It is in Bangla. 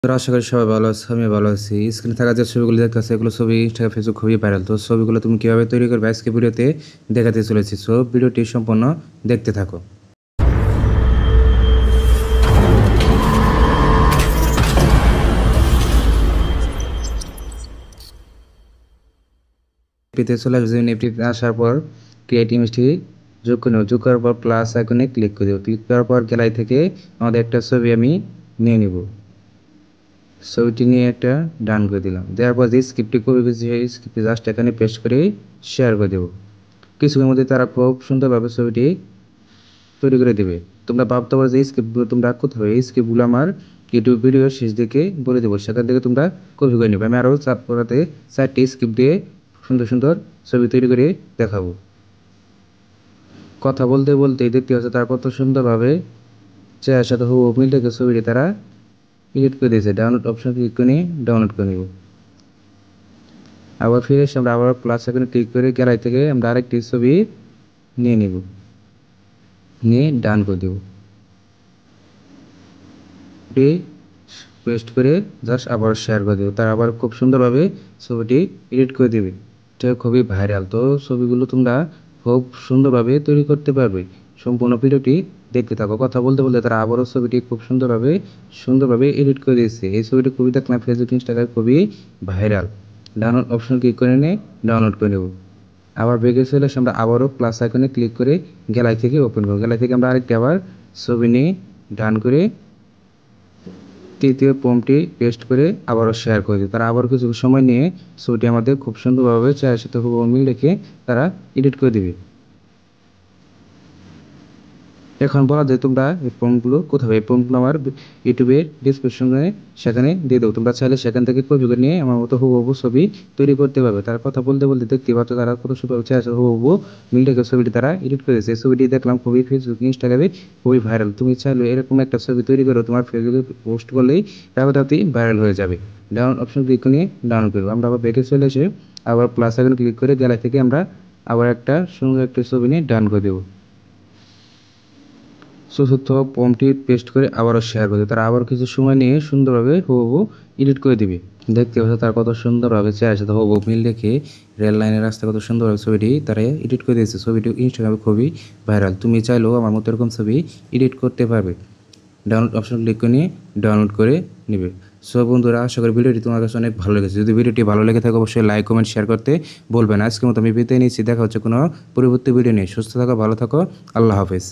তোরা আশা করি সবাই ভালো আছে, আমি ভালো আছি। স্ক্রিনে থাকা যে ছবিগুলো দেখতেছে এগুলো ছবি ইনস্টাগ্রাম ফেসবুক খুবই ভাইরাল। তো ছবিগুলো তুমি কিভাবে তৈরি করবে আজকে ভিডিওতে দেখাতে চলেছি। সো ভিডিওটি সম্পূর্ণ দেখতে থাকো। এপিতে চলে আসবে। এপিতে আসার পর ক্রিয়েট ইমেজটি যোগ করে নেব। যোগ করার পর প্লাস আইকনে ক্লিক করে দেবো। ক্লিক করার পর গ্যালারি থেকে আমাদের একটা ছবি আমি নিয়ে নিব। ছবিটি নিয়ে একটা ডান করে দিলাম। দেওয়ার পর যে স্ক্রিপ্টটি কপি করেছি সেই স্ক্রিপ্টটি জাস্ট এখানে পেস্ট করে শেয়ার করে দেবো। কিছুক্ষণের মধ্যে তারা খুব সুন্দরভাবে ছবিটি তৈরি করে দেবে। তোমরা ভাবতে পারো যে এই স্ক্রিপ্টগুলো তোমরা কোথায়, এই স্ক্রিপ্টগুলো আমার ইউটিউব ভিডিওর শেষ দিকে বলে দেবো, সেখান থেকে তোমরা কপি করে নেবে। আমি আরও চারটি স্ক্রিপ্ট দিয়ে সুন্দর সুন্দর ছবি তৈরি করে দেখাবো। কথা বলতে বলতে দেখতে পাচ্ছে তারা কত সুন্দরভাবে চেহারার সাথে হুবহু মিল রেখে ছবিটি তারা এডিট করে দিয়েছে। ডাউনলোড অপশন ক্লিক করে ডাউনলোড করে নেব। আবার ফিরে এসে আমরা আবার প্লাস আইকনে ক্লিক করে গ্যালারি থেকে আমরা আরেকটি ছবি নিয়ে নিব, নিয়ে ডান করে দেব। পেস্ট করে জাস্ট আবার শেয়ার করে দেবো। তারা আবার খুব সুন্দরভাবে ছবিটি এডিট করে দেবে। এটা খুবই ভাইরাল। তো ছবিগুলো তোমরা খুব সুন্দরভাবে তৈরি করতে পারবে। সম্পূর্ণ ভিডিওটি দেখতে থাকো। কথা বলতে বলতে তারা আবারও ছবিটি খুব সুন্দরভাবে এডিট করে দিয়েছে। এই ছবিটি খুবই দেখলাম ফেসবুক ইনস্টাগ্রামে খুবই ভাইরাল। ডাউনলোড অপশন ক্লিক করে ডাউনলোড করে নেব। আবার বেগে চলে এসে আমরা আবারও প্লাস আইকনে ক্লিক করে গ্যালারি থেকে ওপেন করব। গ্যালারি থেকে আমরা আরেকটি আবার ছবি নিয়ে ডান করে তৃতীয় ফর্মটি পেস্ট করে আবারও শেয়ার করে দিই। তারা আবার কিছু সময় নিয়ে ছবিটি আমাদের খুব সুন্দরভাবে চেহারার সাথে হুবহু মিল রেখে তারা এডিট করে দিবে। এখন বলা যায় তোমরা এই ফর্মগুলো কোথাও, এই ফর্মগুলো আমার ইউটিউবের ডিসক্রিপশনে সেখানে দিয়ে দেবো। তোমরা চাইলে সেখান থেকে কপি করে নিয়ে আমার মতো হুবহু ছবি তৈরি করতে পারবে। তার কথা বলতে বলতে দেখতে পাচ্ছ তারা কত সুন্দর চেহারা হুবহু মিল রেখে ছবিটি তারা এডিট করেছে। এই ছবিটি দেখলাম খুবই ফেসবুক ইনস্টাগ্রামে খুবই ভাইরাল। তুমি চাইলে এরকম একটা ছবি তৈরি করো, তোমার ফেসবুকে পোস্ট করলেই তাড়াতাড়ি ভাইরাল হয়ে যাবে। ডাউনলোড অপশন ক্লিক করে ডাউনলোড করবো। আমরা আবার ব্যাকে চলে এসে আবার প্লাস আইকন ক্লিক করে গ্যালারি থেকে আমরা আবার একটা সুন্দর একটা ছবি নিয়ে ডান করে দেবো। চতুর্থ ফর্মটি পেস্ট করে আবারও শেয়ার করে দেবে। তারা আবার কিছু সময় নিয়ে সুন্দরভাবে হুবহু এডিট করে দিবে। দেখতে পাচ্ছ তারা কত সুন্দরভাবে চেহারার সাথে হুবহু মিল রেখে রেল লাইনের রাস্তা কত সুন্দরভাবে ছবিটি তারা এডিট করে দিয়েছে। ছবিটি ইনস্টাগ্রামে খুবই ভাইরাল। তুমি চাইলেও আমার মতো এরকম ছবি এডিট করতে পারবে। ডাউনলোড অপশন ক্লিক করে নিয়ে ডাউনলোড করে নেবে। সো বন্ধুরা, আশা করি ভিডিওটি তোমার কাছে অনেক ভালো লেগেছে। যদি ভিডিওটি ভালো লেগে থাকে অবশ্যই লাইক কমেন্ট শেয়ার করতে বলবেন। আজকের মতো আমি বিদায় নিচ্ছি। দেখা হচ্ছে কোনো পরবর্তী ভিডিও নিয়ে। সুস্থ থাকো, ভালো থাকো, আল্লাহ হাফেজ।